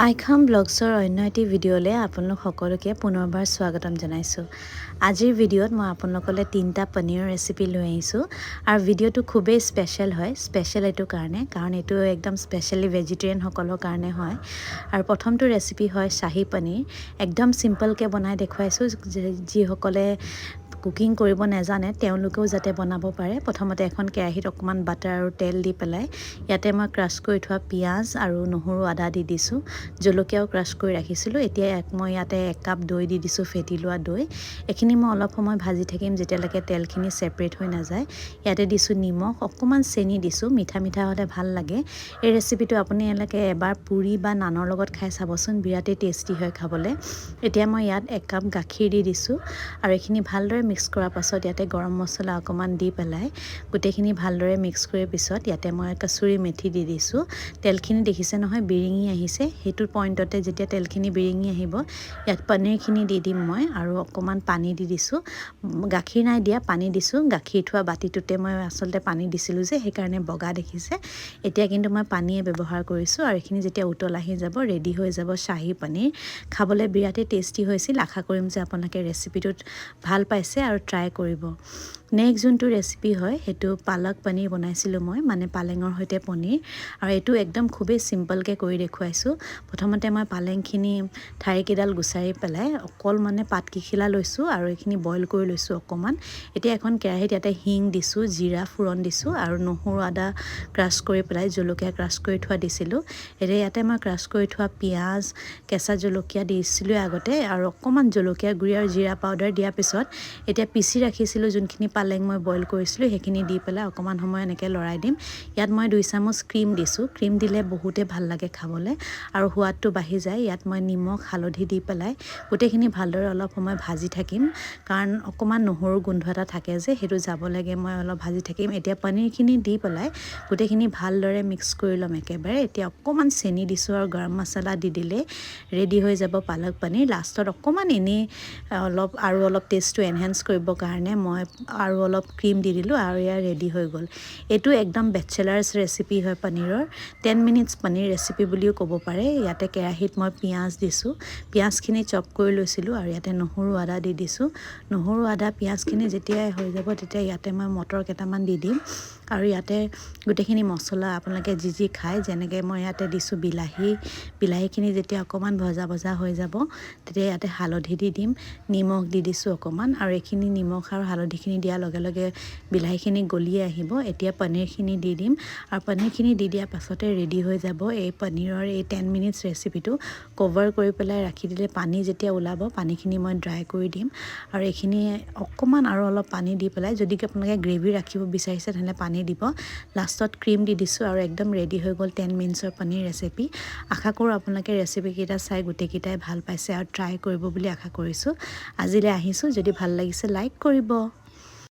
আইখাম ব্লগছৰ অন্য এটি ভিডিঅ'লৈ আপোনালোক সকলোকে পুনৰবাৰ স্বাগতম জনাইছোঁ। আজিৰ ভিডিঅ'ত মই আপোনালোকলৈ 3টা পনীৰৰ ৰেচিপি লৈ আহিছোঁ আৰু ভিডিঅ'টো খুবেই স্পেচিয়েল হয়। স্পেচিয়েল এইটো কাৰণ এইটো একদম স্পেচিয়েলি ভেজিটেৰিয়ানসকলৰ কাৰণে হয়। আৰু প্ৰথমটো ৰেচিপি হয় শাহী পনীৰ। একদম চিম্পলকৈ বনাই দেখুৱাইছোঁ, যিসকলে কুকিং কৰিব নাজানে তেওঁলোকেও যাতে বনাব পাৰে। প্ৰথমতে এখন কেৰাহীত অকণমান বাটাৰ আৰু তেল দি পেলাই ইয়াতে মই ক্ৰাছ কৰি থোৱা পিঁয়াজ আৰু নহৰু আদা দি দিছোঁ। জলকীয়াও ক্ৰাছ কৰি ৰাখিছিলোঁ। এতিয়া মই ইয়াতে 1 কাপ দৈ দি দিছোঁ, ফেটি লোৱা দৈ। এইখিনি মই অলপ সময় ভাজি থাকিম যেতিয়ালৈকে তেলখিনি ছেপাৰেট হৈ নাযায়। ইয়াতে দিছোঁ নিমখ, অকণমান চেনি দিছোঁ, মিঠা মিঠা হ'লে ভাল লাগে। এই ৰেচিপিটো আপুনি এবাৰ পুৰি বা নানৰ লগত খাই চাবচোন, বিৰাটেই টেষ্টি হয় খাবলৈ। এতিয়া মই ইয়াত 1 কাপ গাখীৰ দি দিছোঁ আৰু এইখিনি ভালদৰে মিক্স কৰাৰ পাছত ইয়াতে গৰম মছলা অকণমান দি পেলাই গোটেইখিনি ভালদৰে মিক্স কৰাৰ পিছত ইয়াতে মই কচুৰি মেথি দি দিছোঁ। তেলখিনি দেখিছে নহয়, বিৰিঙি আহিছে। সেইটো পইণ্টতে যেতিয়া তেলখিনি বিৰিঙি আহিব, ইয়াত পনীৰখিনি দি দিম মই আৰু অকণমান পানী দি দিছোঁ। গাখীৰ নাই দিয়া, পানী দিছোঁ। গাখীৰ থোৱা বাতিটোতে মই আচলতে পানী দিছিলোঁ যে সেইকাৰণে বগা দেখিছে। এতিয়া কিন্তু মই পানীয়ে ব্যৱহাৰ কৰিছোঁ আৰু এইখিনি যেতিয়া উতল আহি যাব, ৰেডি হৈ যাব শ্বাহী পনীৰ। খাবলৈ বিৰাটেই টেষ্টি হৈছিল। আশা কৰিম যে আপোনালোকে ৰেচিপিটোত ভাল পাইছে আৰু ট্ৰাই কৰিব। নেক্সট যোনটো ৰেচিপি হয় সেইটো পালক পনীৰ বনাইছিলোঁ মই, মানে পালেঙৰ সৈতে পনীৰ। আৰু এইটো একদম খুবেই চিম্পলকৈ কৰি দেখুৱাইছোঁ। প্ৰথমতে মই পালেংখিনি ঠাৰিকেইডাল গুচাই পেলাই অকল পাতকেইখিলা লৈছোঁ আৰু এইখিনি বইল কৰি লৈছোঁ অকণমান। এতিয়া এখন কেৰাহীত ইয়াতে হিং দিছোঁ, জিৰা ফোৰণ দিছোঁ আৰু নহৰু আদা ক্ৰাছ কৰি পেলাই জলকীয়া ক্ৰাছ কৰি থোৱা দিছিলোঁ। এতিয়া ইয়াতে মই ক্ৰাছ কৰি থোৱা পিঁয়াজ, কেঁচা জলকীয়া দিছিলোঁ আগতে আৰু অকণমান জলকীয়া গুড়ি আৰু জিৰা পাউডাৰ দিয়াৰ পিছত এতিয়া পিচি ৰাখিছিলোঁ যোনখিনি পালেং মই বইল কৰিছিলোঁ সেইখিনি দি পেলাই অকণমান সময় এনেকৈ লৰাই দিম। ইয়াত মই 2 চামুচ ক্ৰীম দিছোঁ। ক্ৰীম দিলে বহুতেই ভাল লাগে খাবলৈ আৰু সোৱাদটো বাঢ়ি যায়। ইয়াত মই নিমখ হালধি দি পেলাই গোটেইখিনি ভালদৰে অলপ সময় ভাজি থাকিম, কাৰণ অকণমান নহৰু গোন্ধ এটা থাকে যে সেইটো যাব লাগে। মই অলপ ভাজি থাকিম। এতিয়া পনীৰখিনি দি পেলাই গোটেইখিনি ভালদৰে মিক্স কৰি ল'ম একেবাৰে। এতিয়া অকণমান চেনি দিছোঁ আৰু গৰম মছলা দি দিলে ৰেডি হৈ যাব পালক পনীৰ। লাষ্টত অকণমান এনেই অলপ টেষ্টটো এনহেঞ্চ কৰিবৰ কাৰণে মই আৰু অলপ ক্ৰীম দি দিলোঁ আৰু এয়া ৰেডি হৈ গ'ল। এইটো একদম বেচেলাৰ্ছ ৰেচিপি হয় পনীৰৰ। 10 মিনিটছ পনীৰ ৰেচিপি বুলিও ক'ব পাৰে। ইয়াতে কেৰাহীত মই পিঁয়াজ দিছোঁ, পিঁয়াজখিনি চপ কৰি লৈছিলোঁ আৰু ইয়াতে নহৰু আদা দি দিছোঁ। নহৰু আদা পিঁয়াজখিনি যেতিয়াই হৈ যাব তেতিয়া ইয়াতে মই মটৰ কেইটামান দি দিম আৰু ইয়াতে গোটেইখিনি মছলা আপোনালোকে যি যি খায়, যেনেকৈ মই ইয়াতে দিছোঁ বিলাহীখিনি যেতিয়া অকণমান ভজা হৈ যাব তেতিয়া ইয়াতে হালধি দি দিম, নিমখ দি দিছোঁ অকণমান আৰু এইখিনি নিমখ আৰু হালধিখিনি দিয়াৰ লগে লগে বিলাহীখিনি গলি আহিব। এতিয়া পনীৰখিনি দি দিম আৰু পনীৰখিনি দি দিয়াৰ পাছতে ৰেডি হৈ যাব এই পনীৰৰ এই 10 মিনিটছ ৰেচিপিটো। কভাৰ কৰি পেলাই ৰাখি দিলে পানী যেতিয়া ওলাব, পানীখিনি মই ড্ৰাই কৰি দিম আৰু এইখিনি অকণমান আৰু অলপ পানী দি পেলাই যদি আপোনালোকে গ্ৰেভি ৰাখিব বিচাৰিছে তেনেহ'লে পানী দিব। লাষ্টত ক্ৰীম দি দিছোঁ আৰু একদম ৰেডি হৈ গ'ল 10 মিনিটছৰ পনীৰ ৰেচিপি। আশা কৰোঁ আপোনালোকে ৰেচিপিকেইটা চাই গোটেইকেইটাই ভাল পাইছে আৰু ট্ৰাই কৰিব বুলি আশা কৰিছোঁ। আজিলৈ আহিছোঁ। যদি ভাল লাগিছে লাইক কৰিব।